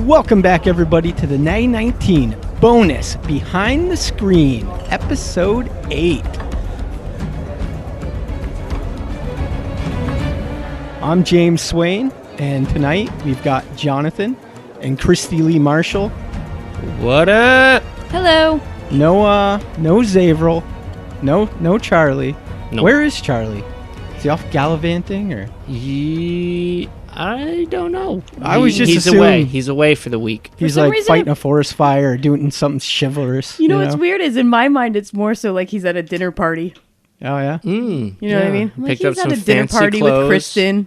Welcome back, everybody, to the Natty19 bonus Behind the Screen, Episode 8. I'm James Swain, and tonight we've got Jonathan and Christy Lee Marshall. What up? Hello. No Zavril, no Charlie. Nope. Where is Charlie? Is he off gallivanting or? I don't know. He's away. He's away for the week. He's like fighting a forest fire or doing something chivalrous. You know what's weird is in my mind it's more so like he's at a dinner party. Oh yeah. You know what I mean? Picked like up some he's at a dinner fancy party clothes. with Kristen.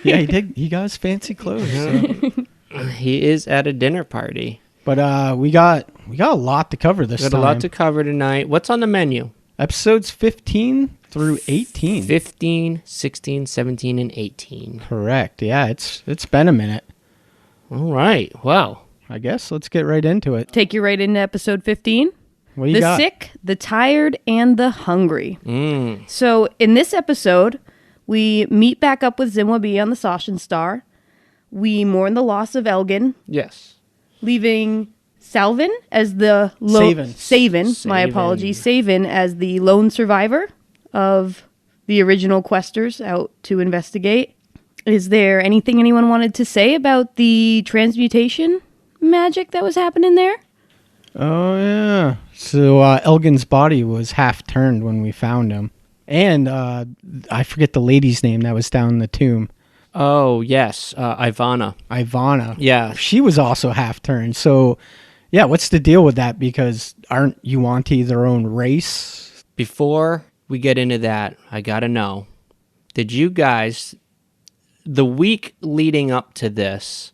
Yeah, he did. He got his fancy clothes. So. He is at a dinner party. But we got a lot to cover this time. Got a lot to cover tonight. What's on the menu? Episodes 15 through 18. 15, 16, 17, and 18. Correct. Yeah, it's been a minute. All right. Well, I guess let's get right into it. Take you right into episode 15. What do you the got? Sick, the Tired, and the Hungry. Mm. So in this episode, we meet back up with Zinwa B on the Sashin Star. We mourn the loss of Elgin, yes. leaving Salvin as the Savin. My apologies. Savin as the lone survivor of the original questers out to investigate. Is there anything anyone wanted to say about the transmutation magic that was happening there? Oh, yeah. So Elgin's body was half turned when we found him. And I forget the lady's name that was down in the tomb. Oh, yes. Ivana. Yeah. She was also half turned. So, yeah, what's the deal with that? Because aren't Yuan-Ti their own race? Before we get into that, I got to know, did you guys, the week leading up to this,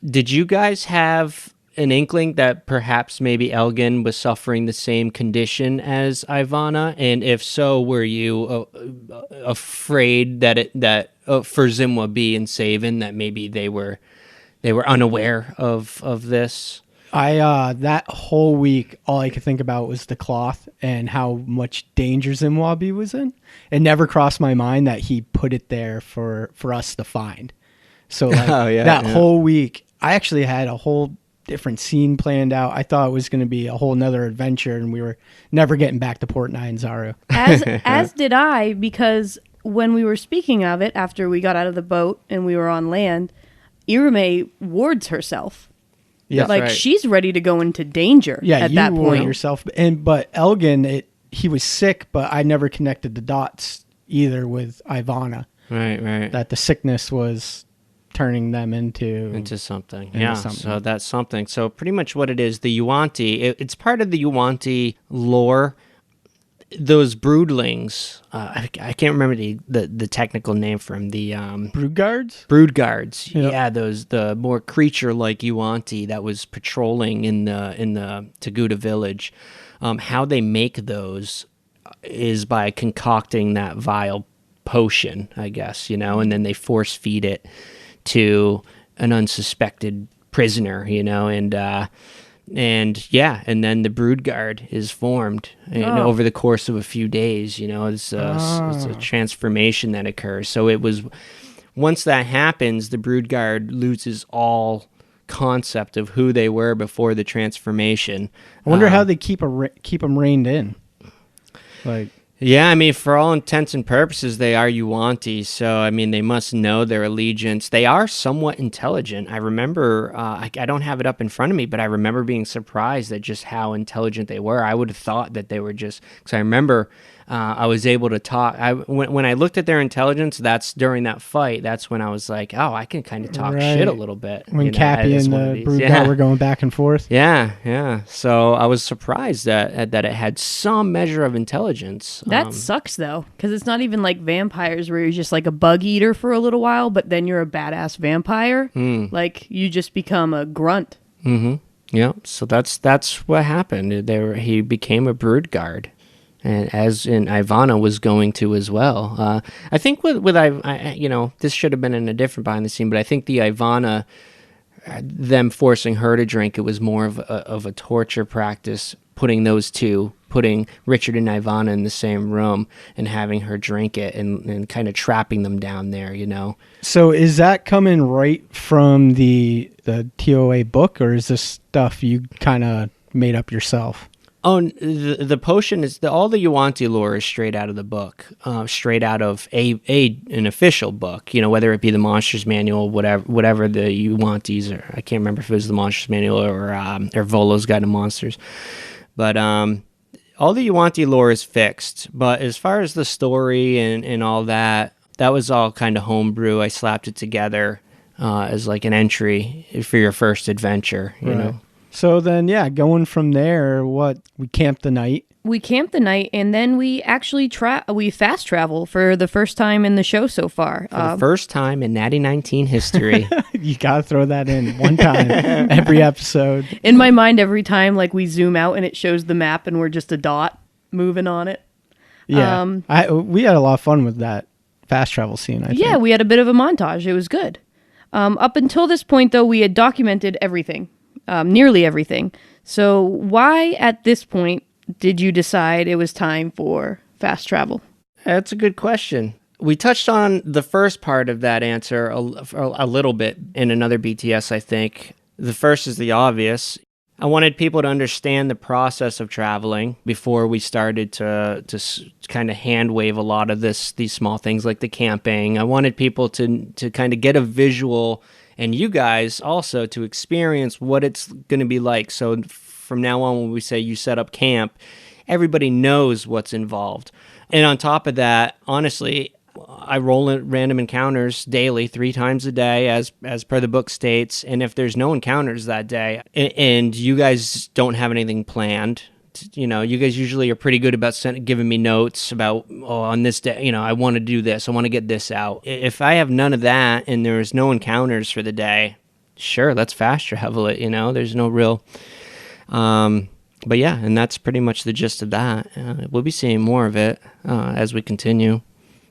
did you guys have an inkling that perhaps maybe Elgin was suffering the same condition as Ivana? And if so, were you afraid that for Zinwa B and Savin that maybe they were unaware of this? That whole week, all I could think about was the cloth and how much danger Zinwa B was in. It never crossed my mind that he put it there for us to find. So like, whole week, I actually had a whole different scene planned out. I thought it was going to be a whole nother adventure, and we were never getting back to Port Nyanzaru. As did I, because when we were speaking of it after we got out of the boat and we were on land, Irame wards herself. Yeah, like right. She's ready to go into danger. Yeah, at you that ward point. yourself. But Elgin, he was sick, but I never connected the dots either with Ivana. Right. That the sickness was turning them into something. Something. So that's something. So pretty much what it is, the Yuan-Ti, it's part of the Yuan-Ti lore. Those broodlings, I can't remember the technical name for them. The brood guards. Brood guards. Yep. Yeah, the more creature-like Yuan-Ti that was patrolling in the Taguda village. How they make those is by concocting that vile potion, I guess, and then they force feed it to an unsuspected prisoner, and then the brood guard is formed over the course of a few days. It's a transformation that occurs. So it was, once that happens, the brood guard loses all concept of who they were before the transformation. I wonder how they keep them reined in. Like. Yeah, I mean, for all intents and purposes, they are Yuan-Ti, so, I mean, they must know their allegiance. They are somewhat intelligent. I remember, I don't have it up in front of me, but I remember being surprised at just how intelligent they were. I would have thought that they were just, because I remember I was able to talk. When I looked at their intelligence, that's during that fight, that's when I was like, oh, I can kind of talk shit a little bit. When Cappy and the brood guard were going back and forth. Yeah. So I was surprised that it had some measure of intelligence. That sucks, though, because it's not even like vampires where you're just like a bug eater for a little while, but then you're a badass vampire. Like, you just become a grunt. Mm-hmm. Yeah, so that's what happened. He became a brood guard. And as in Ivana was going to as well. I think with this should have been in a different behind the scene, but I think the Ivana, them forcing her to drink, it was more of a torture practice, putting those two putting Richard and Ivana in the same room and having her drink it and kind of trapping them down there, you know. So is that coming right from the TOA book, or is this stuff you kind of made up yourself? Oh, the potion is all the Yuan-Ti lore is straight out of the book, straight out of an official book. You know, whether it be the Monsters Manual, whatever the Yuan-Tis are. I can't remember if it was the Monsters Manual or Volo's Guide to Monsters, but all the Yuan-Ti lore is fixed. But as far as the story and all that was all kind of homebrew. I slapped it together as like an entry for your first adventure. You know. So then, yeah, going from there, we camped the night. We camped the night, and then we actually we fast travel for the first time in the show so far. For the first time in Natty19 history. You gotta throw that in one time every episode. In my mind, every time like we zoom out and it shows the map, and we're just a dot moving on it. Yeah, we had a lot of fun with that fast travel scene. I think. We had a bit of a montage. It was good. Up until this point, though, we had documented everything. Nearly everything. So why at this point did you decide it was time for fast travel? That's a good question. We touched on the first part of that answer a little bit in another BTS, I think. The first is the obvious. I wanted people to understand the process of traveling before we started to kind of hand wave a lot of these small things like the camping. I wanted people to kind of get a visual, and you guys also to experience what it's going to be like. So from now on, when we say you set up camp, everybody knows what's involved. And on top of that, honestly, I roll in random encounters daily, 3 times a day, as per the book states. And if there's no encounters that day, and you guys don't have anything planned, you know, you guys usually are pretty good about giving me notes about, on this day, you know, I want to do this, I want to get this out. If I have none of that and there's no encounters for the day, sure, let's fast travel it, you know, there's no real, but yeah, and that's pretty much the gist of that. We'll be seeing more of it as we continue.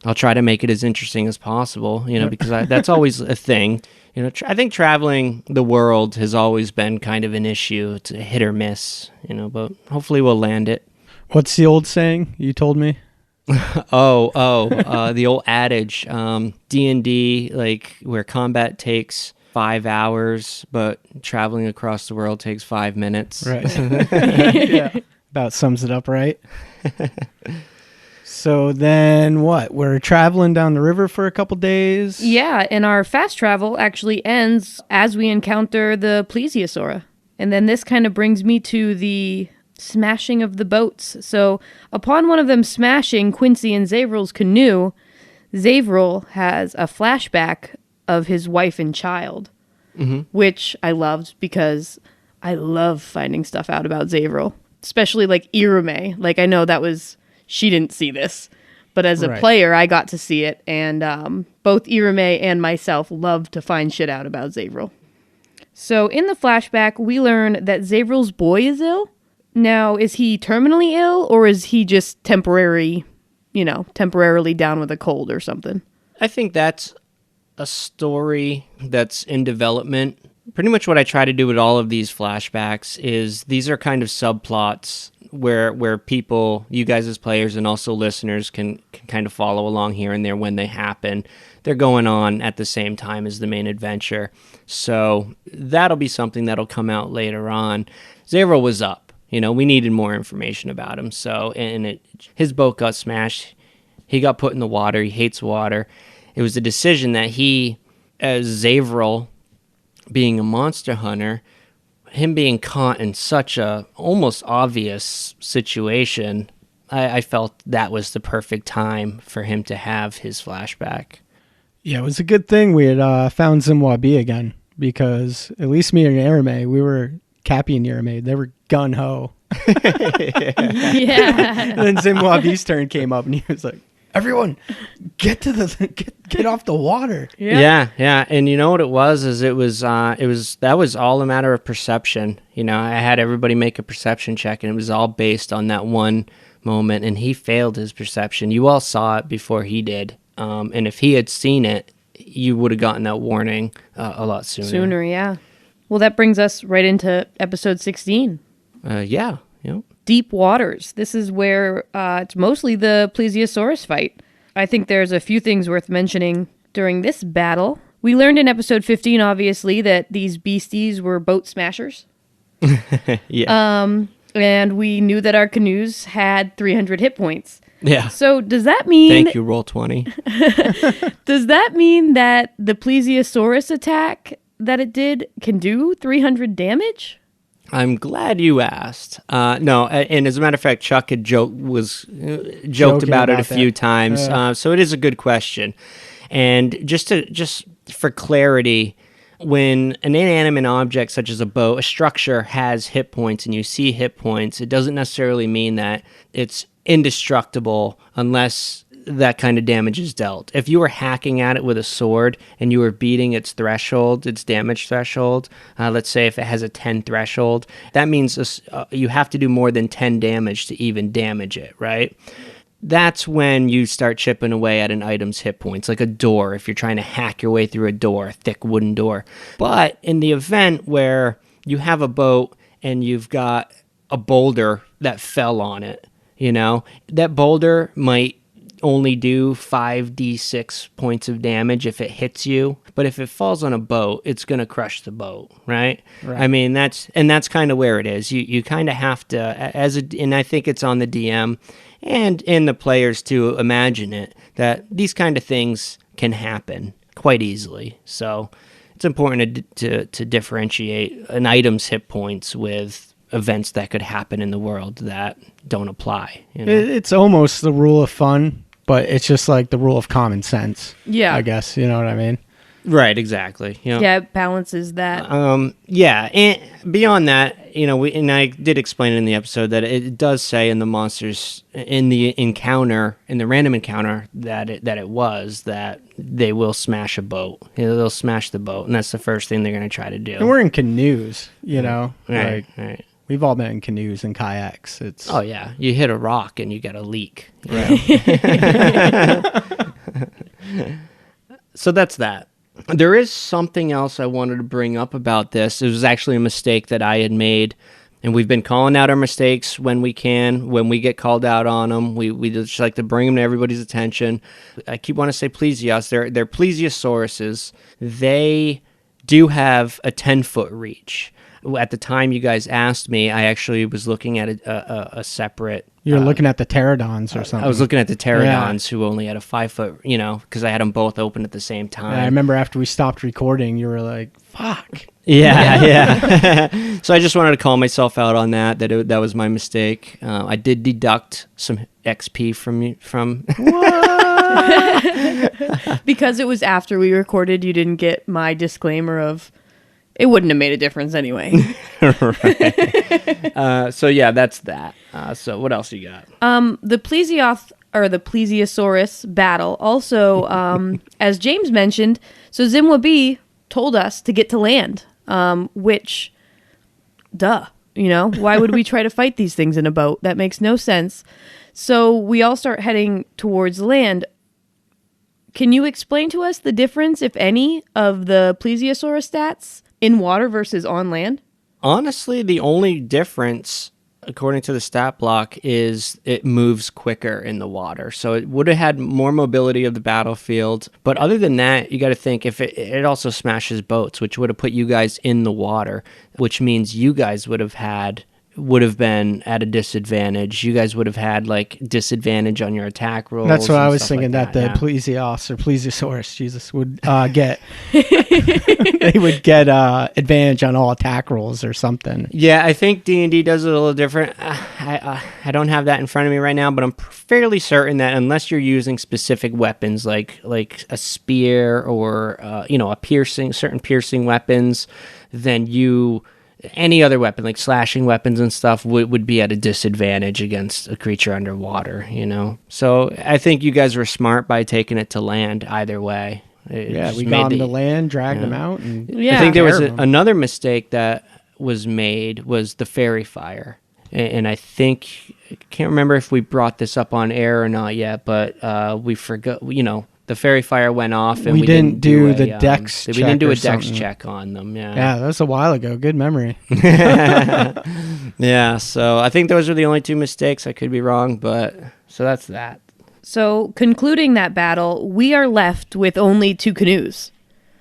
I'll try to make it as interesting as possible, you know, because that's always a thing. You know, I think traveling the world has always been kind of an issue. It's a hit or miss, you know, but hopefully we'll land it. What's the old saying you told me? The old adage, D&D, like where combat takes 5 hours, but traveling across the world takes 5 minutes. Right. Yeah. About sums it up, right? So then what? We're traveling down the river for a couple days? Yeah, and our fast travel actually ends as we encounter the plesiosaur. And then this kind of brings me to the smashing of the boats. So upon one of them smashing Quincy and Zavril's canoe, Zavril has a flashback of his wife and child, which I loved because I love finding stuff out about Zavril, especially like Irame. Like I know that was... She didn't see this, but as a player, I got to see it, and both Irame and myself love to find shit out about Zavril. So in the flashback, we learn that Zavril's boy is ill. Now, is he terminally ill, or is he just temporarily down with a cold or something? I think that's a story that's in development. Pretty much what I try to do with all of these flashbacks is these are kind of subplots where people, you guys as players and also listeners can kind of follow along here and there when they happen. They're going on at the same time as the main adventure. So that'll be something that'll come out later on. Zavril was up. You know, we needed more information about him. So, his boat got smashed. He got put in the water. He hates water. It was a decision that he, as Zavril, being a monster hunter, him being caught in such a almost obvious situation, I felt that was the perfect time for him to have his flashback. Yeah, it was a good thing we had found Zimwabi again, because at least me and Irame, we were Cappy and Irame. They were gun-ho. Yeah. And then Zimwabi's turn came up, and he was like, everyone, get off the water. Yeah. And you know what it was? That was all a matter of perception. You know, I had everybody make a perception check, and it was all based on that one moment. And he failed his perception. You all saw it before he did. And if he had seen it, you would have gotten that warning a lot sooner. Yeah. Well, that brings us right into episode 16. Yeah. deep waters. This is where it's mostly the plesiosaurus fight. I think there's a few things worth mentioning during this battle. We learned in episode 15, obviously, that these beasties were boat smashers. Yeah. And we knew that our canoes had 300 hit points. Yeah. So does that mean... Thank you, Roll20. Does that mean that the plesiosaurus attack that it did can do 300 damage? I'm glad you asked. No, and as a matter of fact, Chuck had joked about it a few times. So it is a good question. And just for clarity, when an inanimate object such as a boat, a structure has hit points, and you see hit points, it doesn't necessarily mean that it's indestructible unless that kind of damage is dealt. If you were hacking at it with a sword and you were beating its threshold, its damage threshold, let's say if it has a 10 threshold, that means you have to do more than 10 damage to even damage it, right? That's when you start chipping away at an item's hit points, like a door, if you're trying to hack your way through a door, a thick wooden door. But in the event where you have a boat and you've got a boulder that fell on it, that boulder might only do 5d6 points of damage if it hits you, but if it falls on a boat, it's going to crush the boat, right? I mean, that's kind of where it is. You kind of have to, and I think it's on the DM and in the players to imagine it, that these kind of things can happen quite easily. So it's important to differentiate an item's hit points with events that could happen in the world that don't apply. It's almost the rule of fun, but it's just like the rule of common sense. Yeah. I guess, you know what I mean? Right, exactly. Yeah, it balances that. Yeah, and beyond that, and I did explain it in the episode that it does say in the monsters, in the random encounter, that they will smash a boat. They'll smash the boat, and that's the first thing they're going to try to do. And we're in canoes, Right. We've all been in canoes and kayaks. Oh yeah, you hit a rock and you get a leak. Right. So that's that. There is something else I wanted to bring up about this. It was actually a mistake that I had made, and we've been calling out our mistakes when we can. When we get called out on them, we just like to bring them to everybody's attention. I keep wanting to say plesios. They're plesiosauruses. They do have a 10-foot reach. At the time you guys asked me, I actually was looking at a separate... You're looking at the pterodons or something. I was looking at the pterodons who only had a 5-foot, because I had them both open at the same time. And I remember after we stopped recording, you were like, fuck. Yeah. So I just wanted to call myself out on that that was my mistake. I did deduct some XP from What? Because it was after we recorded, you didn't get my disclaimer of... It wouldn't have made a difference anyway. Right. So yeah, that's that. So what else you got? The plesiosaurus battle. Also, as James mentioned, so Zimwa B told us to get to land. Which, duh. Why would we try to fight these things in a boat? That makes no sense. So we all start heading towards land. Can you explain to us the difference, if any, of the plesiosaurus stats in water versus on land? Honestly, the only difference, according to the stat block, is it moves quicker in the water. So it would have had more mobility of the battlefield. But other than that, you got to think if it also smashes boats, which would have put you guys in the water, which means you guys would have been at a disadvantage. You guys would have had disadvantage on your attack rolls. That's what I was thinking, that the plesios or plesiosaurus would get they would get advantage on all attack rolls or something. Yeah, I think D&D does it a little different. I don't have that in front of me right now, but I'm fairly certain that unless you're using specific weapons like a spear or certain piercing weapons, then any other weapon, like slashing weapons and stuff, would be at a disadvantage against a creature underwater, So I think you guys were smart by taking it to land either way. We got them to land, dragged them out. And I think there was another mistake that was made was the fairy fire. And I can't remember if we brought this up on air or not yet, but we forgot, The ferry fire went off, and We didn't do the a, dex We didn't do check a or dex something. check on them. Yeah. Yeah, that was a while ago. Good memory. Yeah. So I think those are the only two mistakes. I could be wrong, but so that's that. So, concluding that battle, we are left with only 2 canoes.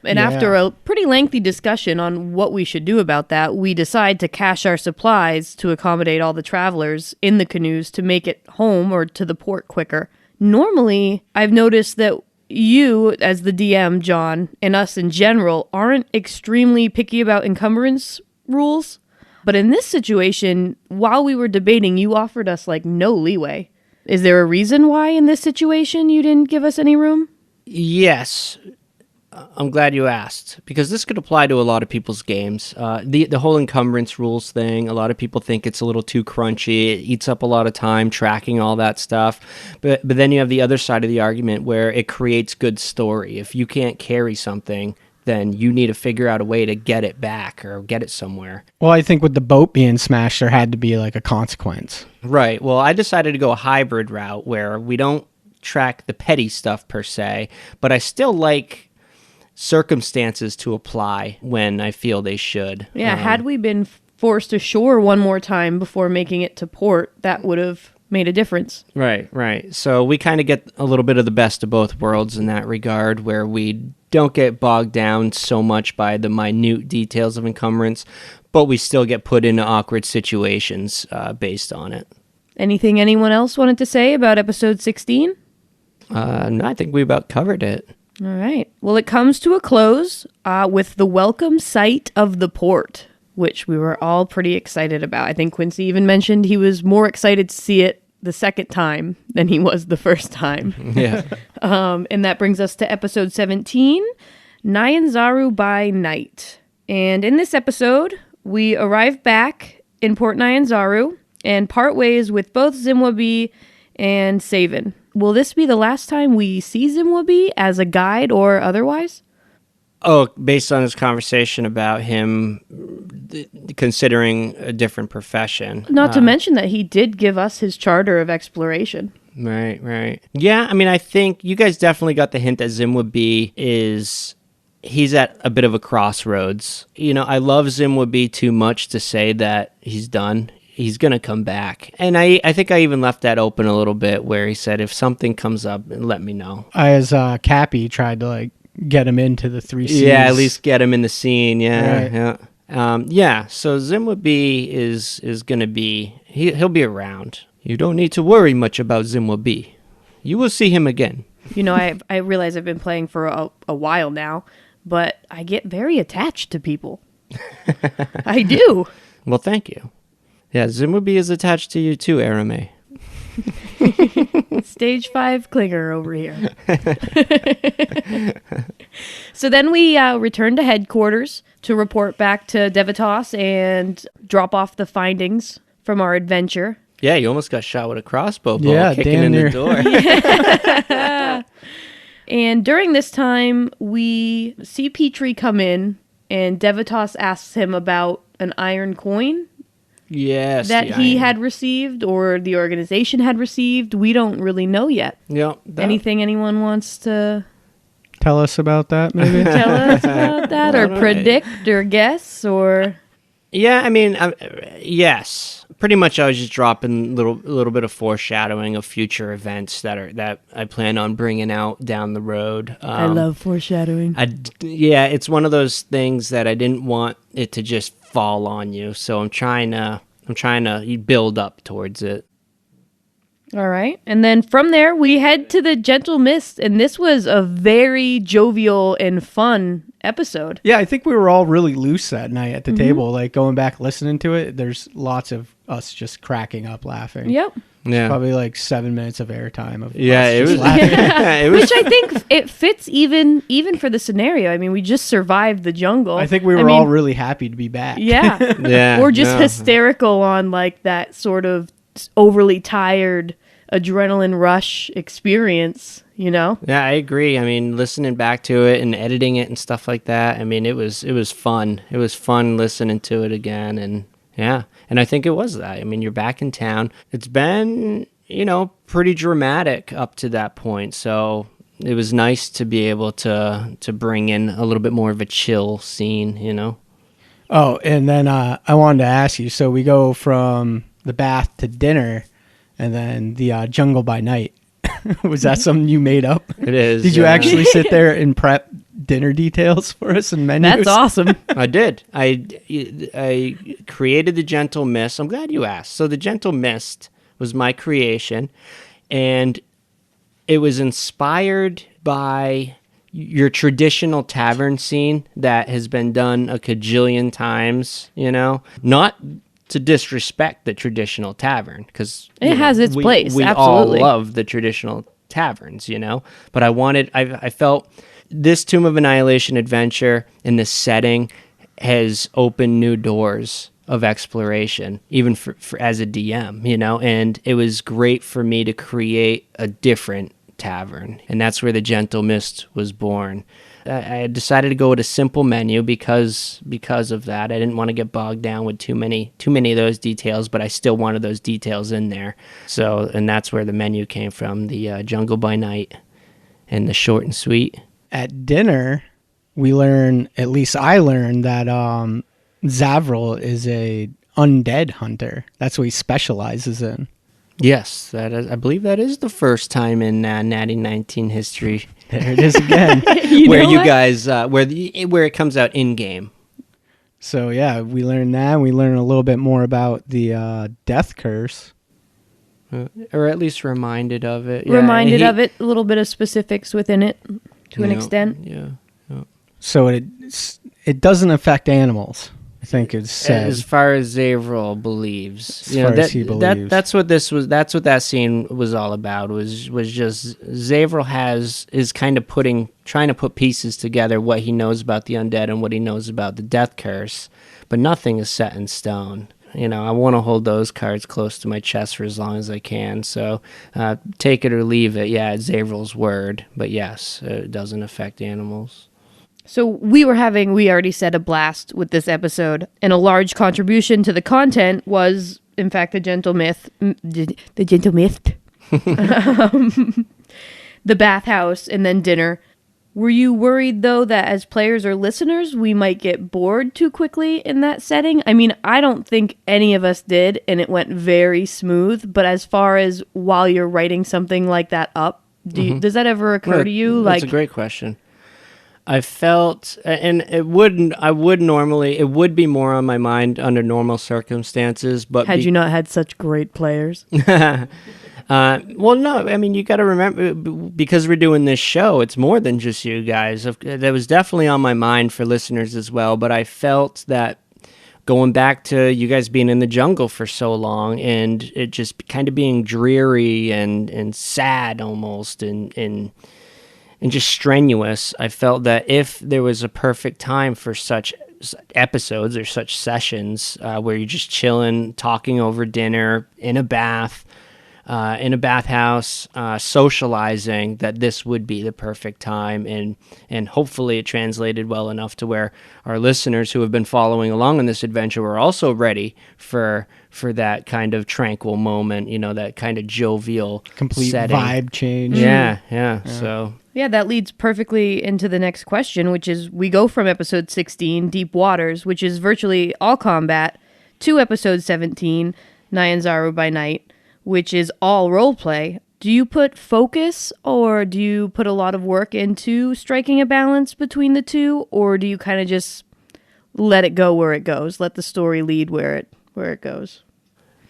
And Yeah. after a pretty lengthy discussion on what we should do about that, we decide to cache our supplies to accommodate all the travelers in the canoes to make it home or to the port quicker. Normally, I've noticed that you, as the DM, John, and us in general, aren't extremely picky about encumbrance rules. But in this situation, while we were debating, you offered us like no leeway. Is there a reason why in this situation you didn't give us any room? Yes. I'm glad you asked, because this could apply to a lot of people's games. The whole encumbrance rules thing, a lot of people think it's a little too crunchy. It eats up a lot of time tracking all that stuff. But then you have the other side of the argument where it creates good story. If you can't carry something, then you need to figure out a way to get it back or get it somewhere. Well, I think with the boat being smashed, there had to be like a consequence. Right. Well, I decided to go a hybrid route where we don't track the petty stuff per se, but I still like circumstances to apply when I feel they should. Yeah, had we been forced ashore one more time before making it to port, that would have made a difference. Right. So we kind of get a little bit of the best of both worlds in that regard, where we don't get bogged down so much by the minute details of encumbrance, but we still get put into awkward situations based on it. Anything anyone else wanted to say about episode 16? No, I think we about covered it. All right. Well, it comes to a close with the welcome sight of the port, which we were all pretty excited about. I think Quincy even mentioned he was more excited to see it the second time than he was the first time. Yeah. And that brings us to episode 17, Nyanzaru by Night. And in this episode, we arrive back in Port Nyanzaru and part ways with both Zimwabi and Savin. Will this be the last time we see Zimwabi as a guide or otherwise? Oh, based on his conversation about him considering a different profession. Not to mention that he did give us his charter of exploration. Right. Yeah, I mean, I think you guys definitely got the hint that Zimwabi he's at a bit of a crossroads. You know, I love Zimwabi too much to say that he's done. He's going to come back. And I think I even left that open a little bit where he said, if something comes up, let me know. As Cappy tried to like get him into the 3 Cs. Yeah, at least get him in the scene. Yeah, Right. yeah. So Zimwabi is going to be, he'll be around. You don't need to worry much about Zimwabi. You will see him again. You know, I realize I've been playing for a while now, but I get very attached to people. I do. Well, thank you. Yeah, Zimwabi is attached to you too, Arame. Stage 5 clinger over here. So then we return to headquarters to report back to Devitas and drop off the findings from our adventure. Yeah, you almost got shot with a crossbow bolt Yeah, kicking damn in near. the door. And during this time, we see Petrie come in, and Devitas asks him about an iron coin Yes. that the he iron. had received or the organization had received. We don't really know yet. Yep. Anything anyone wants to Tell us about that, maybe? tell us about that, or All right. predict or guess, or Yeah, I mean, yes. Pretty much, I was just dropping a little bit of foreshadowing of future events that I plan on bringing out down the road. I love foreshadowing. Yeah, it's one of those things that I didn't want it to just fall on you, so I'm trying to build up towards it. All right. And then from there, we head to the Gentle Mist, and this was a very jovial and fun episode. Yeah, I think we were all really loose that night at the table. Like going back listening to it, there's lots of us just cracking up laughing. Yep. Yeah, Probably like 7 minutes of airtime of yeah, us it just was. laughing. It was. Which I think it fits even for the scenario. I mean, we just survived the jungle. I think we were all really happy to be back. Yeah. Yeah, Or just no. hysterical on like that sort of overly tired adrenaline rush experience, you know? Yeah, I agree. I mean, listening back to it and editing it and stuff like that. I mean, it was fun. It was fun listening to it again, and yeah. And I think it was that. I mean, you're back in town. It's been, pretty dramatic up to that point. So, it was nice to be able to bring in a little bit more of a chill scene, you know. Oh, and then I wanted to ask you, so we go from the bath to dinner, and then the jungle by night. Was that something you made up? It is. Did you actually sit there and prep dinner details for us and menus? That's awesome. I did. I created the Gentle Mist. I'm glad you asked. So the Gentle Mist was my creation, and it was inspired by your traditional tavern scene that has been done a cajillion times, you know? Not to disrespect the traditional tavern, because it has its place. We Absolutely. all love the traditional taverns, you know? But I felt this Tomb of Annihilation adventure in this setting has opened new doors of exploration, even for as a DM, you know? And it was great for me to create a different tavern, and that's where the Gentle Mist was born. I decided to go with a simple menu because of that. I didn't want to get bogged down with too many of those details, but I still wanted those details in there. So, and that's where the menu came from, the Jungle by Night and the short and sweet. At dinner, we learn, at least I learned, that Zavril is a undead hunter. That's what he specializes in. Yes, that is, I believe that is the first time in Natty19 history. There it is again. where you guys, where it comes out in game. So yeah, we learned that. We learned a little bit more about the death curse, or at least reminded of it. Reminded of it, a little bit of specifics within it, to an extent. Yeah. So it doesn't affect animals. I think it says, as far as Zavril believes, as far as he believes. That's what this was. That's what that scene was all about. Was just Zavril is kind of trying to put pieces together, what he knows about the undead and what he knows about the death curse, but nothing is set in stone. You know, I want to hold those cards close to my chest for as long as I can. So take it or leave it. Yeah, it's Zavril's word, but yes, it doesn't affect animals. So we already said, a blast with this episode, and a large contribution to the content was, in fact, the Gentle Mist, the bathhouse, and then dinner. Were you worried, though, that as players or listeners, we might get bored too quickly in that setting? I mean, I don't think any of us did, and it went very smooth, but as far as while you're writing something like that up, does that ever occur to you? That's a great question. I felt, and it would be more on my mind under normal circumstances, but had you not had such great players? Well, no, I mean, you got to remember, because we're doing this show, it's more than just you guys. That was definitely on my mind for listeners as well, but I felt that going back to you guys being in the jungle for so long and it just kind of being dreary and sad almost and just strenuous, I felt that if there was a perfect time for such episodes or such sessions where you're just chilling, talking over dinner, in a bathhouse, socializing, that this would be the perfect time. And hopefully it translated well enough to where our listeners who have been following along on this adventure were also ready for that kind of tranquil moment, you know, that kind of jovial complete setting. Vibe change. Yeah. So... Yeah, that leads perfectly into the next question, which is we go from episode 16, Deep Waters, which is virtually all combat, to episode 17, Nyanzaru by Night, which is all roleplay. Do you put focus, or do you put a lot of work into striking a balance between the two, or do you kind of just let it go where it goes, let the story lead where it goes?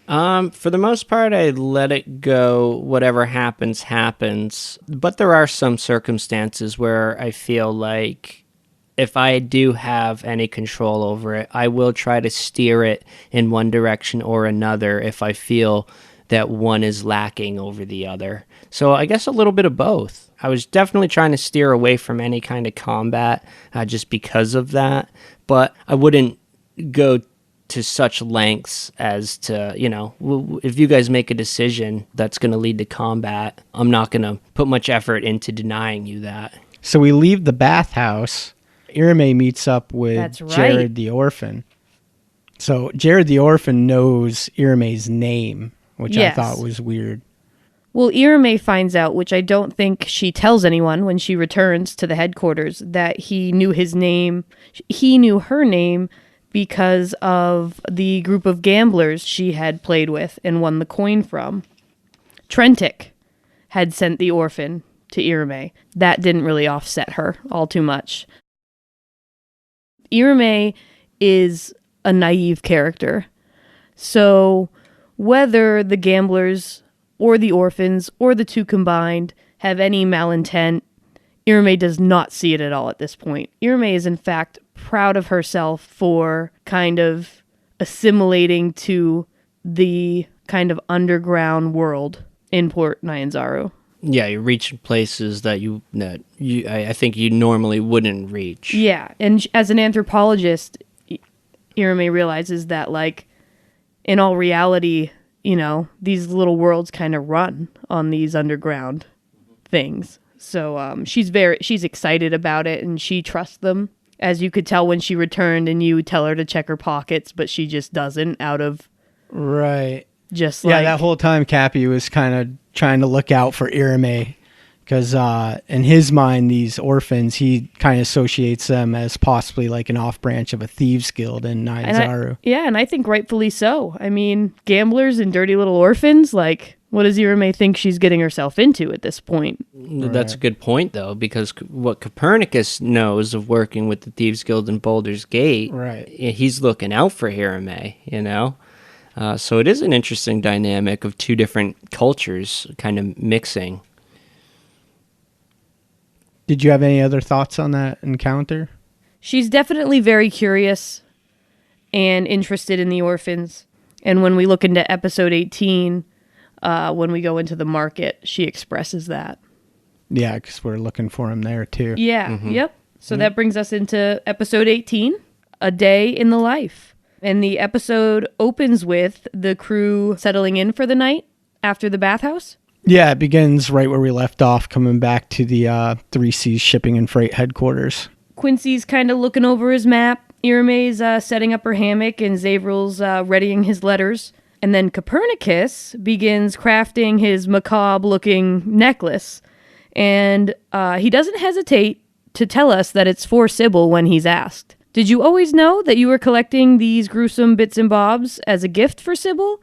For the most part, I let it go. Whatever happens. But there are some circumstances where I feel like if I do have any control over it, I will try to steer it in one direction or another if I feel that one is lacking over the other. So I guess a little bit of both. I was definitely trying to steer away from any kind of combat just because of that. But I wouldn't go to such lengths as to, you know, if you guys make a decision that's going to lead to combat, I'm not going to put much effort into denying you that. So we leave the bathhouse. Irame meets up with Jared the Orphan. So Jared the Orphan knows Irame's name, which I thought was weird. Well, Irame finds out, which I don't think she tells anyone when she returns to the headquarters, that he knew his name. He knew her name because of the group of gamblers she had played with and won the coin from. Trentic had sent the orphan to Irame. That didn't really offset her all too much. Irame is a naive character. So whether the gamblers or the orphans or the two combined have any malintent, Irame does not see it at all at this point. Irame is in fact proud of herself for kind of assimilating to the kind of underground world in Port Nyanzaru. Yeah, you reach places that I think you normally wouldn't reach. Yeah, and as an anthropologist, Irame realizes that, like, in all reality, you know, these little worlds kind of run on these underground things. So she's excited about it, and she trusts them. As you could tell when she returned and you tell her to check her pockets, but she just doesn't out of... Right. Just yeah, like... that whole time Cappy was kind of trying to look out for Irame because in his mind, these orphans, he kind of associates them as possibly like an off-branch of a thieves guild in Nyanzaru. And I think rightfully so. I mean, gamblers and dirty little orphans, like... What does Irame think she's getting herself into at this point? Right. That's a good point, though, because what Copernicus knows of working with the Thieves Guild in Baldur's Gate, right? He's looking out for Irame, you know? So it is an interesting dynamic of two different cultures kind of mixing. Did you have any other thoughts on that encounter? She's definitely very curious and interested in the orphans. And when we look into episode 18... when we go into the market, she expresses that. Yeah, because we're looking for him there, too. Yeah, Yep. So that brings us into episode 18, A Day in the Life. And the episode opens with the crew settling in for the night after the bathhouse. Yeah, it begins right where we left off, coming back to the 3 C's shipping and freight headquarters. Quincy's kind of looking over his map. Irame's setting up her hammock, and Zavril's readying his letters. And then Copernicus begins crafting his macabre-looking necklace. And he doesn't hesitate to tell us that it's for Sybil when he's asked. Did you always know that you were collecting these gruesome bits and bobs as a gift for Sybil?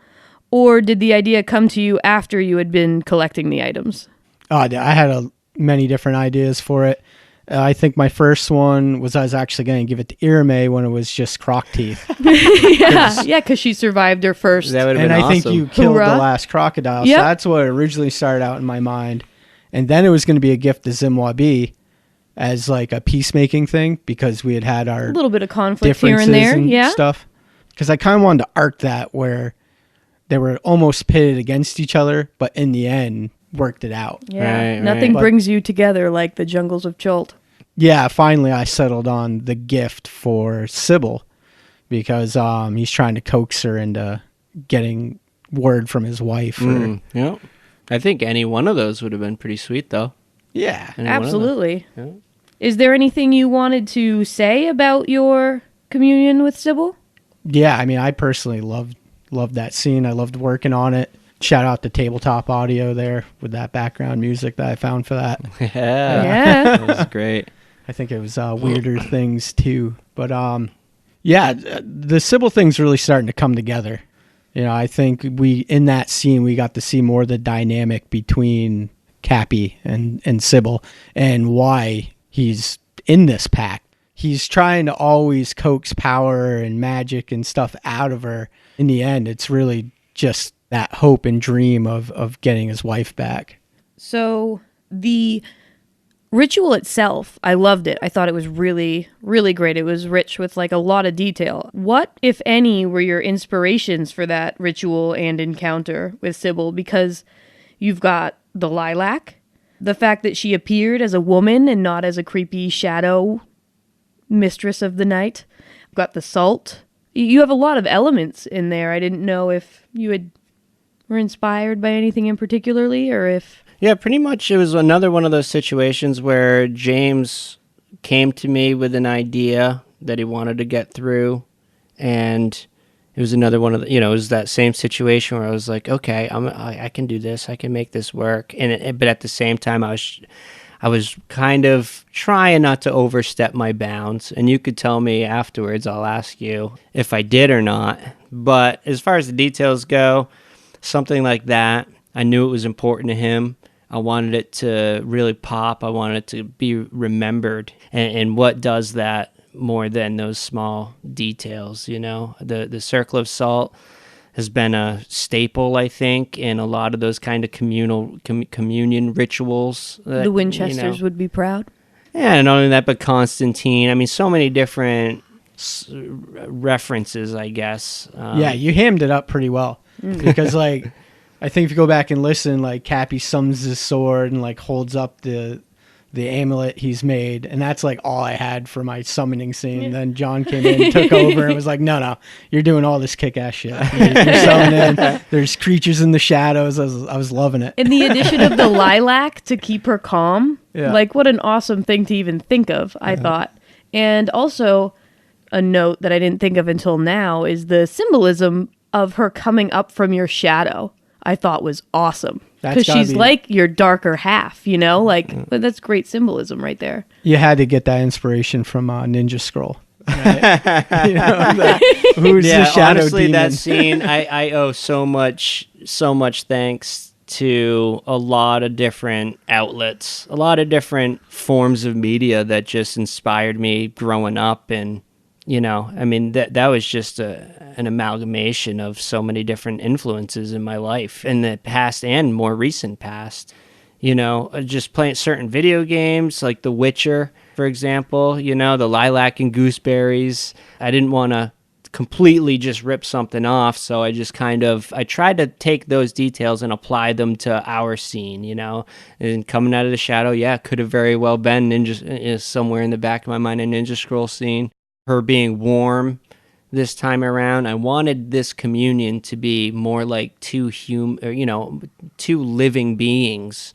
Or did the idea come to you after you had been collecting the items? I had many different ideas for it. I think my first one was I was actually going to give it to Irame when it was just croc teeth. Yeah, because she survived her first. That would have been and I awesome. think you killed Hoorah. the last crocodile. Yep. So that's what originally started out in my mind. And then it was going to be a gift to Zimwabi as like a peacemaking thing because we had our A little bit of conflict here differences and there. Yeah. stuff. Because I kind of wanted to arc that where they were almost pitted against each other, but in the end worked it out. Yeah. Right, Nothing right. brings you together like the jungles of Chult. Yeah, finally I settled on the gift for Sybil because he's trying to coax her into getting word from his wife. Yeah. I think any one of those would have been pretty sweet, though. Yeah. Any one of them. Absolutely. Yeah. Is there anything you wanted to say about your communion with Sybil? Yeah, I mean, I personally loved that scene. I loved working on it. Shout out to Tabletop Audio there with that background music that I found for that. Yeah. That was great. I think it was weirder things too. But yeah, the Sybil thing's really starting to come together. You know, I think in that scene, we got to see more of the dynamic between Cappy and Sybil and why he's in this pact. He's trying to always coax power and magic and stuff out of her. In the end, it's really just that hope and dream of getting his wife back. So the ritual itself, I loved it. I thought it was really, really great. It was rich with like a lot of detail. What, if any, were your inspirations for that ritual and encounter with Sybil? Because you've got the lilac, the fact that she appeared as a woman and not as a creepy shadow mistress of the night. You've got the salt. You have a lot of elements in there. I didn't know if you were inspired by anything in particularly or if... Yeah, pretty much it was another one of those situations where James came to me with an idea that he wanted to get through, and it was another one of the, it was that same situation where I was like, okay, I can do this. I can make this work. But at the same time, I was kind of trying not to overstep my bounds. And you could tell me afterwards, I'll ask you if I did or not. But as far as the details go, something like that, I knew it was important to him. I wanted it to really pop. I wanted it to be remembered. And what does that more than those small details, The Circle of Salt has been a staple, I think, in a lot of those kind of communion rituals. That, the Winchesters would be proud. Yeah, and not only that, but Constantine. I mean, so many different references, I guess. Yeah, you hammed it up pretty well. Because, like, I think if you go back and listen, like, Cappy summons his sword and, like, holds up the amulet he's made, and that's like all I had for my summoning scene. Then John came in, took over, and was like, no, you're doing all this kick-ass shit. You're summoning, there's creatures in the shadows. I was loving it. And the addition of the lilac to keep her calm, like what an awesome thing to even think of, I thought. And also a note that I didn't think of until now is the symbolism of her coming up from your shadow. I thought was awesome. Because she's like your darker half, but that's great symbolism right there. You had to get that inspiration from Ninja Scroll. Right? Who's the shadow honestly, demon? that scene, I owe so much thanks to a lot of different outlets, a lot of different forms of media that just inspired me growing up. And, I mean, that was just an amalgamation of so many different influences in my life in the past and more recent past. Just playing certain video games like The Witcher, for example, the lilac and gooseberries. I didn't want to completely just rip something off, so I just I tried to take those details and apply them to our scene, and coming out of the shadow, could have very well been Ninja, somewhere in the back of my mind, a Ninja Scroll scene. Her being warm this time around, I wanted this communion to be more like two living beings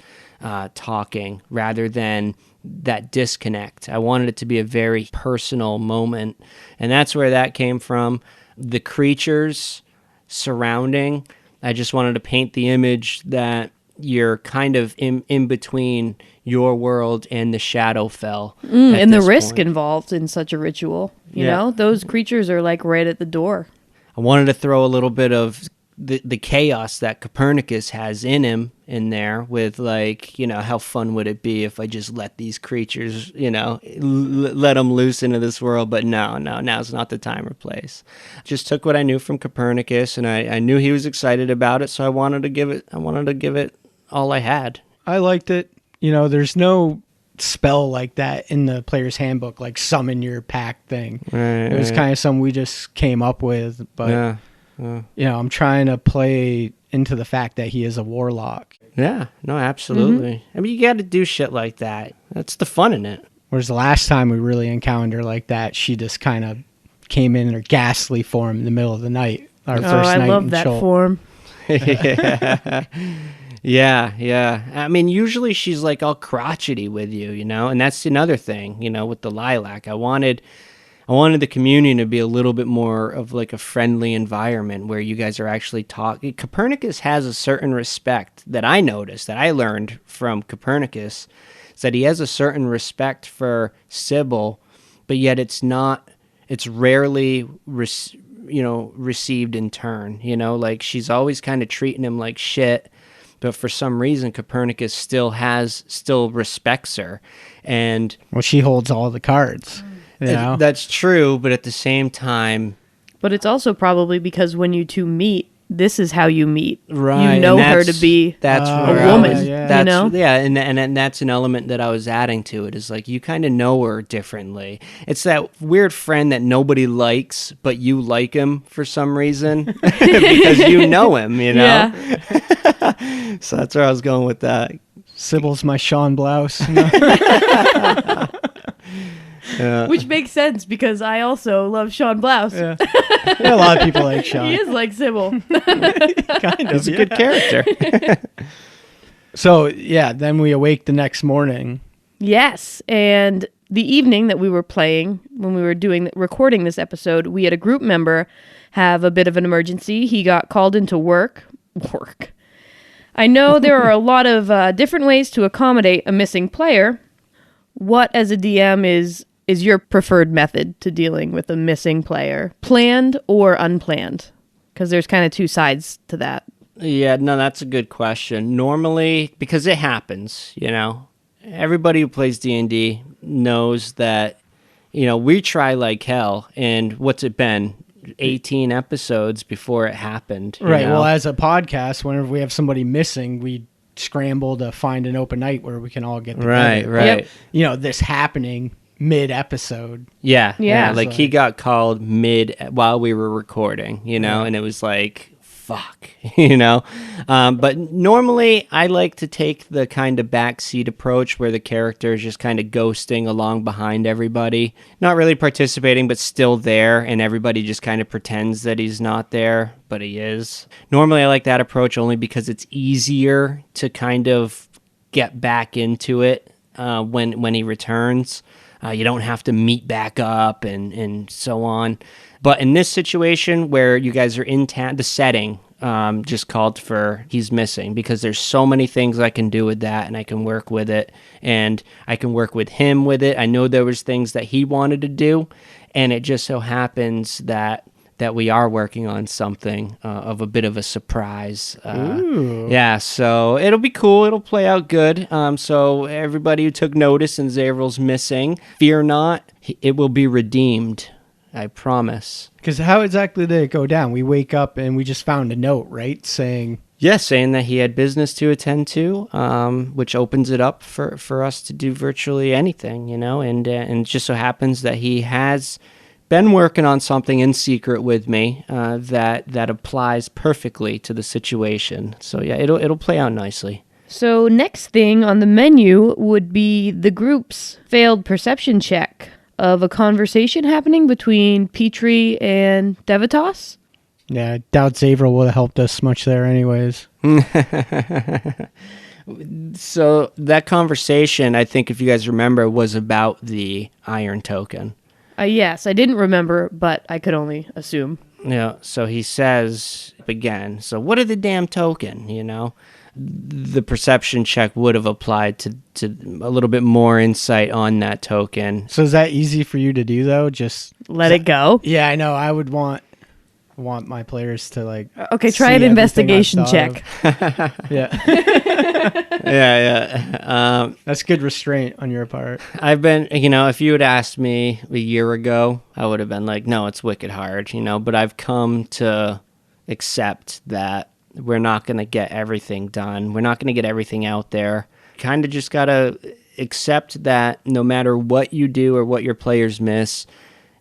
talking rather than that disconnect. I wanted it to be a very personal moment, and that's where that came from. The creatures surrounding, I just wanted to paint the image that you're kind of in between your world and the Shadowfell. And the risk involved in such a ritual. You know, those creatures are like right at the door. I wanted to throw a little bit of the chaos that Copernicus has in him in there with, like, how fun would it be if I just let these creatures, let them loose into this world. But no, now's not the time or place. Just took what I knew from Copernicus, and I knew he was excited about it, so I wanted to give it all I had. I liked it. There's no spell like that in the player's handbook, like summon your pack thing. Right, it was kind of something we just came up with, but I'm trying to play into the fact that he is a warlock. Yeah, no, absolutely. Mm-hmm. I mean, you got to do shit like that. That's the fun in it. Whereas the last time we really encountered her like that, she just kind of came in her ghastly form in the middle of the night. Our first night. I love that form. Yeah. I mean, usually she's like all crotchety with you, and that's another thing, with the lilac. I wanted the communion to be a little bit more of like a friendly environment where you guys are actually talking. Copernicus has a certain respect that I noticed, that I learned from Copernicus, is that he has a certain respect for Sybil, but yet it's rarely received in turn, like she's always kind of treating him like shit. But for some reason, Copernicus still respects her, and she holds all the cards. That's true, but at the same time, but it's also probably because when you two meet, this is how you meet. Right, you know her to be a woman. And that's an element that I was adding to it. Is like you kind of know her differently. It's that weird friend that nobody likes, but you like him for some reason because you know him. Yeah. So that's where I was going with that. Sybil's my Sean Blouse. Which makes sense because I also love Sean Blouse. Yeah. A lot of people like Sean. He is like Sybil. Kind of. He's a good character. So, then we awake the next morning. Yes, and the evening that we were playing, when we were recording this episode, we had a group member have a bit of an emergency. He got called into work. I know there are a lot of different ways to accommodate a missing player. What, as a DM, is your preferred method to dealing with a missing player? Planned or unplanned? Because there's kind of two sides to that. Yeah, no, that's a good question. Normally, because it happens, everybody who plays D&D knows that, we try like hell, and what's it been? 18 episodes before it happened. Right. Well, as a podcast, whenever we have somebody missing, we scramble to find an open night where we can all get together. Right. Yep. This happening mid-episode. Yeah. Like he got called while we were recording, and it was like, fuck, but normally I like to take the kind of backseat approach where the character is just kind of ghosting along behind everybody, not really participating, but still there, and everybody just kind of pretends that he's not there, but he is. Normally I like that approach only because it's easier to kind of get back into it when he returns. You don't have to meet back up and so on. But in this situation where you guys are in town, the setting just called for he's missing, because there's so many things I can do with that, and I can work with it, and I can work with him with it. I know there was things that he wanted to do, and it just so happens that we are working on something of a bit of a surprise. Yeah, so it'll be cool. It'll play out good. So everybody who took notice and Zavrel's missing, fear not, it will be redeemed. I promise. Because how exactly did it go down? We wake up and we just found a note, right? Saying that he had business to attend to, which opens it up for us to do virtually anything, and it just so happens that he has been working on something in secret with me that applies perfectly to the situation. So yeah, it'll play out nicely. So next thing on the menu would be the group's failed perception check of a conversation happening between Petrie and Devitas. Yeah, I doubt Zavrel would have helped us much there anyways. So that conversation, I think if you guys remember, was about the iron token. Yes, I didn't remember, but I could only assume. Yeah, so he says again, so what are the damn token, The perception check would have applied to a little bit more insight on that token. So is that easy for you to do, though? Just let it go? Yeah, I know. I would want my players to Okay, try an investigation check. Yeah. Yeah. That's good restraint on your part. I've been, if you had asked me a year ago, I would have been like, no, it's wicked hard, but I've come to accept that we're not going to get everything done. We're not going to get everything out there. Kind of just got to accept that no matter what you do or what your players miss,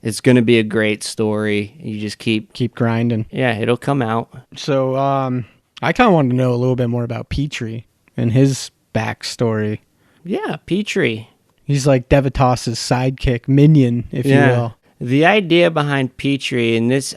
it's going to be a great story. You just keep grinding. Yeah, it'll come out. So I kind of want to know a little bit more about Petrie and his backstory. Yeah, Petrie. He's like Devitas' sidekick, minion, if you will. The idea behind Petrie, and this,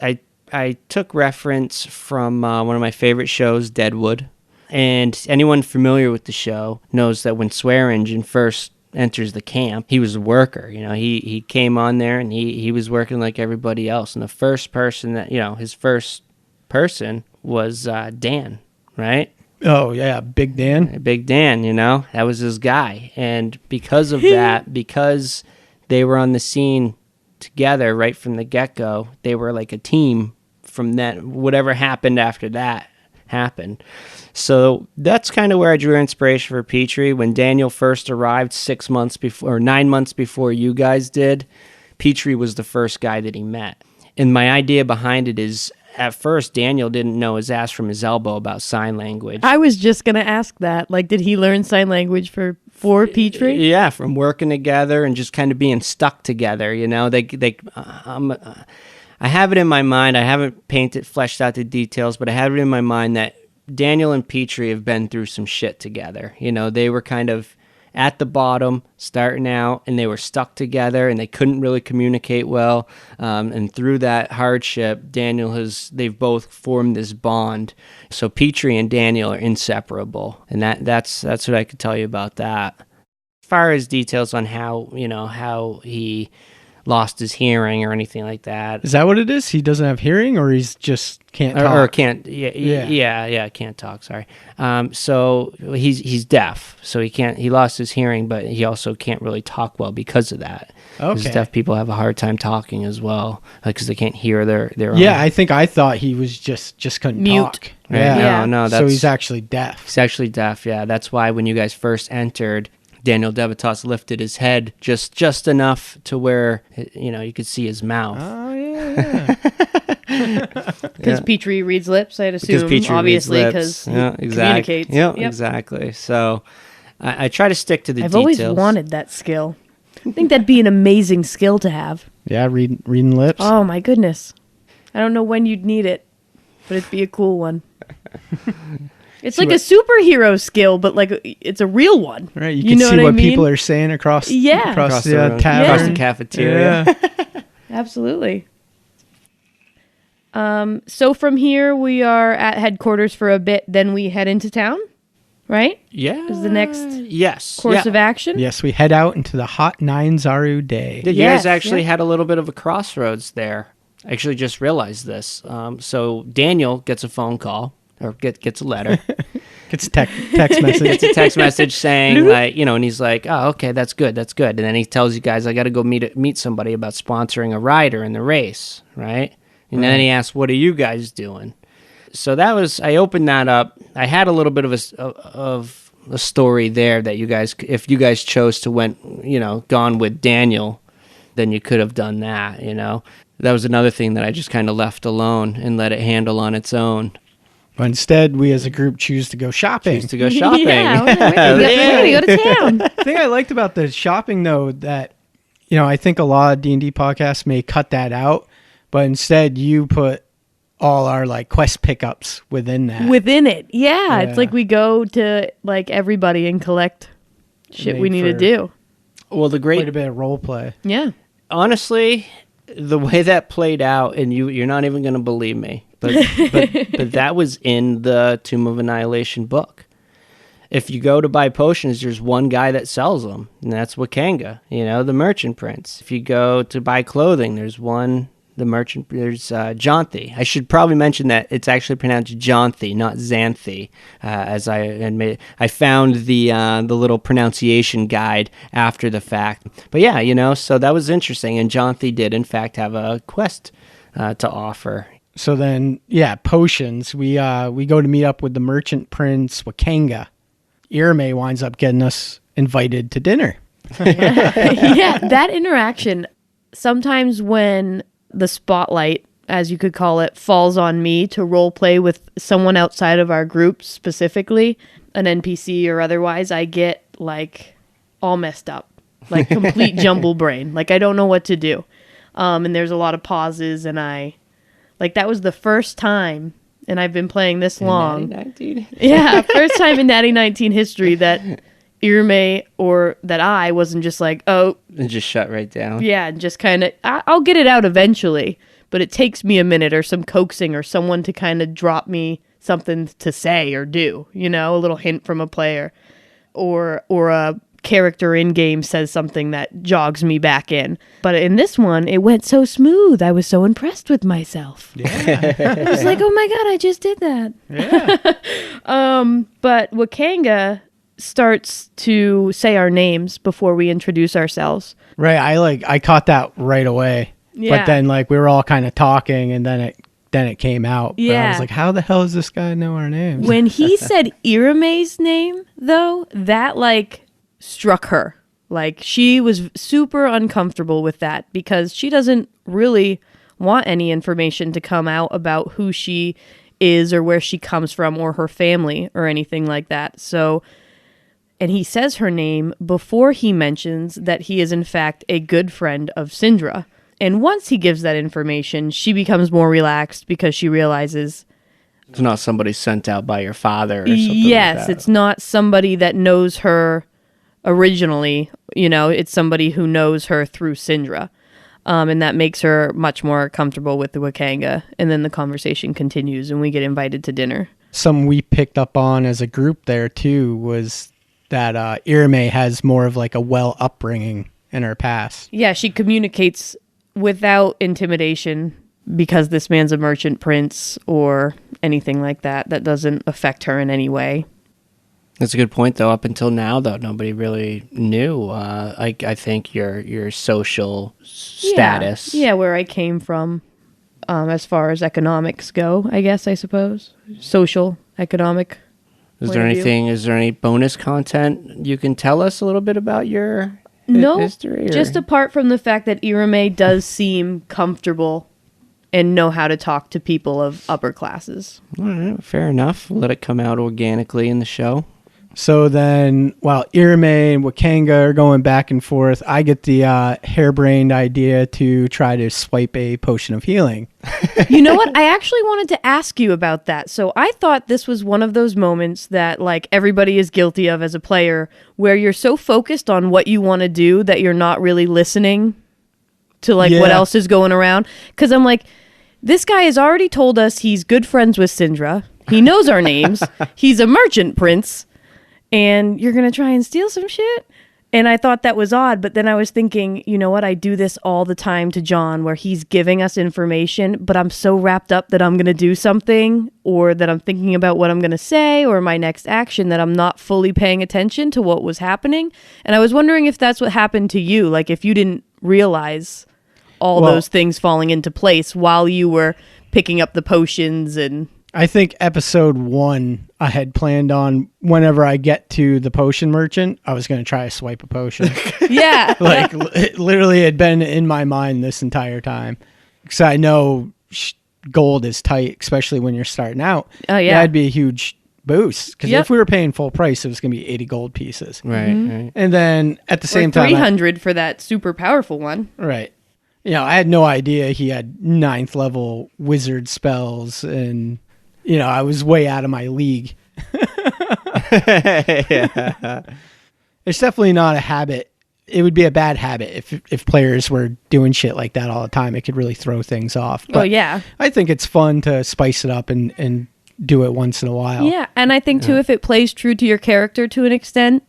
I took reference from one of my favorite shows, Deadwood. And anyone familiar with the show knows that when Swearingen first enters the camp, he was a worker. He came on there and he was working like everybody else. And the first person that, his first person was Dan, right? Oh, yeah, Big Dan. Big Dan, that was his guy. And because of that, because they were on the scene together right from the get-go, they were like a team from that. Whatever happened after that happened. So that's kind of where I drew inspiration for Petrie. When Daniel first arrived 9 months before you guys did, Petrie was the first guy that he met. And my idea behind it is, at first, Daniel didn't know his ass from his elbow about sign language. I was just going to ask that. Did he learn sign language for Petrie? Yeah, from working together and just kind of being stuck together, I have it in my mind. I haven't fleshed out the details, but I have it in my mind that Daniel and Petrie have been through some shit together. They were kind of at the bottom, starting out, and they were stuck together, and they couldn't really communicate well. And through that hardship, they've both formed this bond. So Petrie and Daniel are inseparable, and that's what I could tell you about that. far as details on how he lost his hearing or anything like that. Is that what it is? He doesn't have hearing, or he's just can't talk? Or can't, can't talk, sorry. So he's deaf, so he lost his hearing, but he also can't really talk well because of that. Okay. Because deaf people have a hard time talking as well, because they can't hear their own. Yeah, I thought he was just couldn't Mute. talk. Right? Yeah. No, So he's actually deaf. He's actually deaf, yeah. That's why when you guys first entered, Daniel Devitas lifted his head just enough to where, you could see his mouth. Oh, yeah. Because Petrie reads lips, I'd assume, Because Petrie obviously, reads lips. because he communicates. Yep, exactly. So I try to stick to the I've details. always wanted that skill. I think that'd be an amazing skill to have. Yeah, reading lips. Oh, my goodness. I don't know when you'd need it, but it'd be a cool one. It's like a superhero skill, but like it's a real one. Right, you can know see what I mean? people are saying across the Across the room, tavern. across the cafeteria. Yeah. Absolutely. So from here, we are at headquarters for a bit, then we head into town, right? Yeah. Is the next course of action? Yes, we head out into the hot 9 Zaru day. You Yes, guys actually yeah. had a little bit of a crossroads there. I actually just realized this. So Daniel gets a phone call, or gets a letter. It's text message. It's a text message saying, like, and he's like, oh, okay, that's good. And then he tells you guys, I got to go meet somebody about sponsoring a rider in the race, right? And then he asks, what are you guys doing? So I opened that up. I had a little bit of a story there that you guys, if you guys chose to gone with Daniel, then you could have done that, That was another thing that I just kind of left alone and let it handle on its own. But instead, we as a group choose to go shopping. Choose to go shopping. Yeah, we're gonna go to town. The thing I liked about the shopping, though, that, I think a lot of D&D podcasts may cut that out, but instead you put all our, like, quest pickups within that. Within it, yeah. It's Yeah. like we go to, like, everybody and collect shit we need to for- do. Well, Quite a bit of role play. Yeah. honestly, the way that played out, and you're not even going to believe me, but that was in the Tomb of Annihilation book. If you go to buy potions, there's one guy that sells them, and that's Wakanga, the merchant prince. If you go to buy clothing, there's Jonthi. I should probably mention that it's actually pronounced Jonthi, not Xanthi, as I admit. I found the little pronunciation guide after the fact. But yeah, so that was interesting, and Jonthi did, in fact, have a quest to offer. So then, potions. We go to meet up with the merchant prince Wakanga. Irme winds up getting us invited to dinner. Yeah, that interaction, sometimes when the spotlight, as you could call it, falls on me to role play with someone outside of our group, specifically an NPC or otherwise, I get like all messed up, like complete jumble brain. Like I don't know what to do. And there's a lot of pauses, and that was the first time, and I've been playing this long. Natty19. Yeah, first time in Natty19 history that Irme or that I wasn't just like, oh. And just shut right down. Yeah, and just kind of, I'll get it out eventually, but it takes me a minute or some coaxing or someone to kind of drop me something to say or do, a little hint from a player. Or a character in-game says something that jogs me back in. But in this one, it went so smooth. I was so impressed with myself. Yeah. I was like, oh my God, I just did that. Yeah. But Wakanga starts to say our names before we introduce ourselves. Right. I caught that right away. Yeah. But then we were all kind of talking, and then it came out. But I Yeah. was like, how the hell does this guy know our names? When he said Irme's name, though, that struck her. She was super uncomfortable with that because she doesn't really want any information to come out about who she is or where she comes from or her family or anything like that. So, and he says her name before he mentions that he is in fact a good friend of Syndra. And once he gives that information, she becomes more relaxed because she realizes, It's not somebody sent out by your father or something yes, like that. it's not somebody that knows her originally, it's somebody who knows her through Syndra. And that makes her much more comfortable with the Wakanga. And then the conversation continues and we get invited to dinner. Something we picked up on as a group there too was that Irame has more of like a well upbringing in her past. Yeah, she communicates without intimidation because this man's a merchant prince or anything like that. That doesn't affect her in any way. That's a good point, though. Up until now, though, nobody really knew. I think your social status. Yeah, where I came from, as far as economics go, I suppose. Social, economic. Is there any bonus content you can tell us a little bit about your history? No, just apart from the fact that Irame does seem comfortable and know how to talk to people of upper classes. All right, fair enough. We'll let it come out organically in the show. So then, while Irame and Wakanga are going back and forth, I get the harebrained idea to try to swipe a potion of healing. You know what? I actually wanted to ask you about that. So I thought this was one of those moments that like everybody is guilty of as a player, where you're so focused on what you want to do that you're not really listening to like what else is going around. Because I'm like, this guy has already told us he's good friends with Syndra. He knows our names. He's a merchant prince. And you're going to try and steal some shit? And I thought that was odd, but then I was thinking, you know what? I do this all the time to John, where he's giving us information, but I'm so wrapped up that I'm going to do something, or that I'm thinking about what I'm going to say, or my next action, that I'm not fully paying attention to what was happening. And I was wondering if that's what happened to you, like if you didn't realize all those things falling into place while you were picking up the potions. And I think episode 1, I had planned on whenever I get to the potion merchant, I was going to try to swipe a potion. Yeah. Like it literally had been in my mind this entire time. Because I know gold is tight, especially when you're starting out. Oh, yeah. That'd be a huge boost. Because if we were paying full price, it was going to be 80 gold pieces. Right, right. And then at the same time... 300 for that super powerful one. Right. You know, I had no idea he had 9th level wizard spells, and... You know, I was way out of my league. Yeah. It's definitely not a habit. It would be a bad habit if players were doing shit like that all the time. It could really throw things off. But yeah. I think it's fun to spice it up and do it once in a while. Yeah, and I think, too, if it plays true to your character to an extent,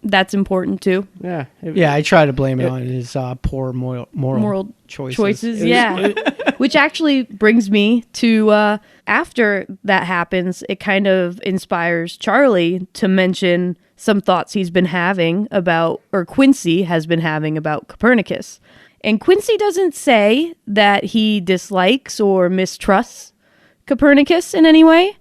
that's important, too. Yeah. Yeah, I try to blame it on his poor moral choices. Yeah. Which actually brings me to, after that happens, it kind of inspires Charlie to mention some thoughts he's been having about, or Quincy has been having about Copernicus. And Quincy doesn't say that he dislikes or mistrusts Copernicus in any way.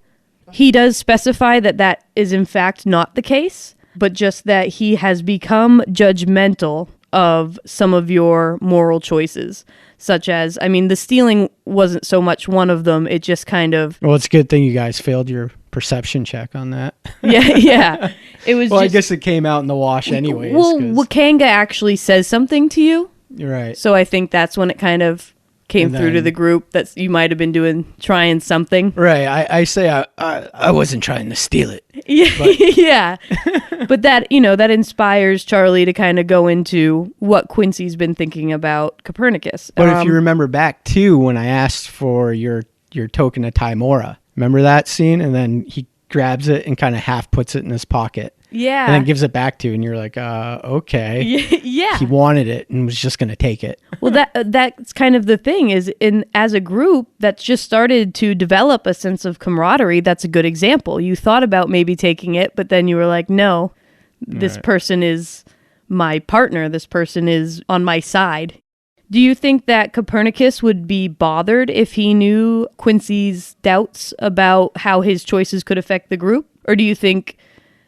He does specify that that is in fact not the case, but just that he has become judgmental of some of your moral choices, such as, I mean, the stealing wasn't so much one of them. It just kind of... Well, it's a good thing you guys failed your perception check on that. Yeah. It was well, I guess it came out in the wash anyways. Well, Wakanga actually says something to you. You're right. So I think that's when it kind of came through to the group that you might have been trying something. Right. I say I wasn't trying to steal it. Yeah. Yeah. But that, that inspires Charlie to kind of go into what Quincy's been thinking about Copernicus. But if you remember back too, when I asked for your token of Timora, remember that scene? And then he grabs it and kind of half puts it in his pocket. Yeah. And then gives it back to you, and you're like, okay. Yeah. He wanted it and was just going to take it. Well, that's kind of the thing is, as a group that's just started to develop a sense of camaraderie, that's a good example. You thought about maybe taking it, but then you were like, no, this person is my partner. This person is on my side. Do you think that Copernicus would be bothered if he knew Quincy's doubts about how his choices could affect the group? Or do you think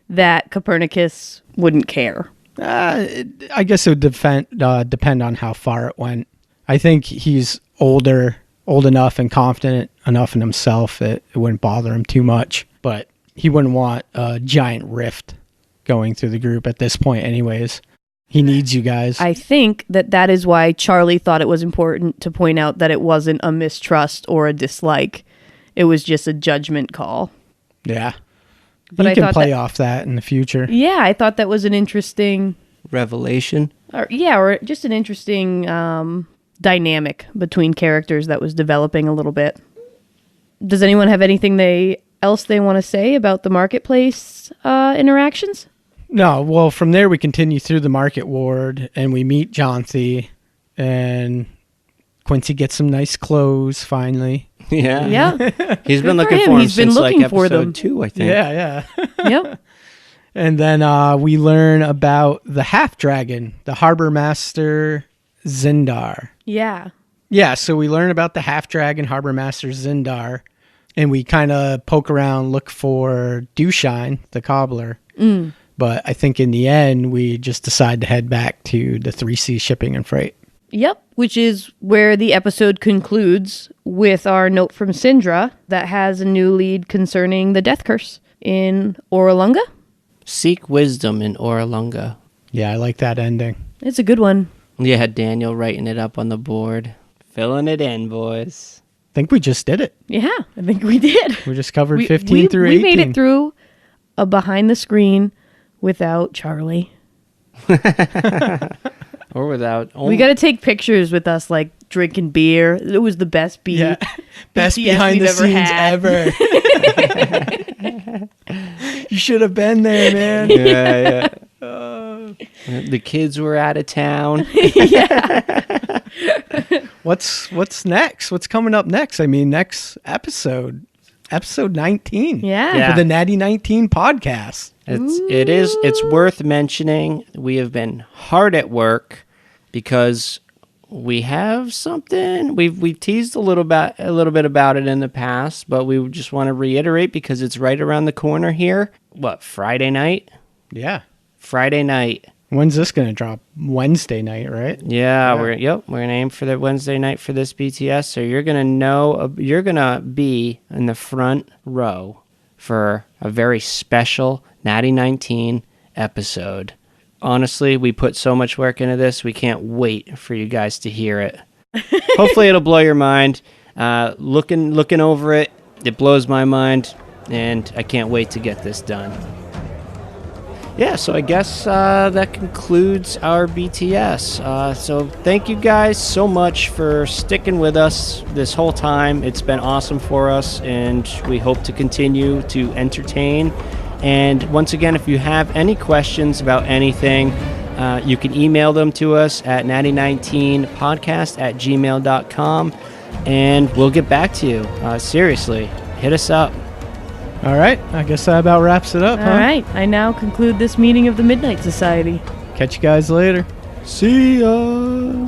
that Copernicus wouldn't care? I guess it would depend on how far it went. I think he's old enough and confident enough in himself that it wouldn't bother him too much. But he wouldn't want a giant rift going through the group at this point anyways. He needs you guys. I think that is why Charlie thought it was important to point out that it wasn't a mistrust or a dislike. It was just a judgment call. Yeah. But you can play off that in the future. Yeah, I thought that was an interesting... revelation. Or just an interesting dynamic between characters that was developing a little bit. Does anyone have anything else they want to say about the marketplace interactions? No, well, from there we continue through the market ward, and we meet Jonthi, and Quincy gets some nice clothes finally. Yeah. Yeah. He's been Good for looking him. for him He's been since like looking for them. episode 2, I think. Yeah. Yep. And then we learn about the half dragon, the harbor master Zindar. Yeah. Yeah, so we learn about the half dragon harbor master Zindar, and we kind of poke around, look for Dewshine, the cobbler. But I think in the end, we just decide to head back to the 3C shipping and freight. Yep. Which is where the episode concludes with our note from Syndra that has a new lead concerning the death curse in Oralunga. Seek wisdom in Oralunga. Yeah, I like that ending. It's a good one. Yeah, Daniel writing it up on the board. Filling it in, boys. I think we just did it. Yeah, I think we did. We just covered 15 through 18. We made it through a behind the screen without Charlie. Or without... We got to take pictures with us, like, drinking beer. It was the best Yeah. Best BTS behind the we've ever scenes had. ever. You should have been there, man. Yeah. The kids were out of town. What's next? What's coming up next? I mean, next episode 19. Yeah. For the Natty19 Podcast. It's worth mentioning. We have been hard at work because we have something. We've teased a little bit about it in the past, but we just want to reiterate because it's right around the corner here. What, Friday night? Yeah. Friday night. When's this going to drop? Wednesday night, right? Yeah, we're gonna aim for the Wednesday night for this BTS. So you're gonna be in the front row for a very special Natty19 episode. Honestly, we put so much work into this. We can't wait for you guys to hear it. Hopefully, it'll blow your mind. Looking over it, it blows my mind, and I can't wait to get this done. Yeah, so I guess that concludes our BTS. So thank you guys so much for sticking with us this whole time. It's been awesome for us, and we hope to continue to entertain. And once again, if you have any questions about anything, you can email them to us at natty19podcast@gmail.com, and we'll get back to you. Seriously, hit us up. All right. I guess that about wraps it up, All right. I now conclude this meeting of the Midnight Society. Catch you guys later. See ya!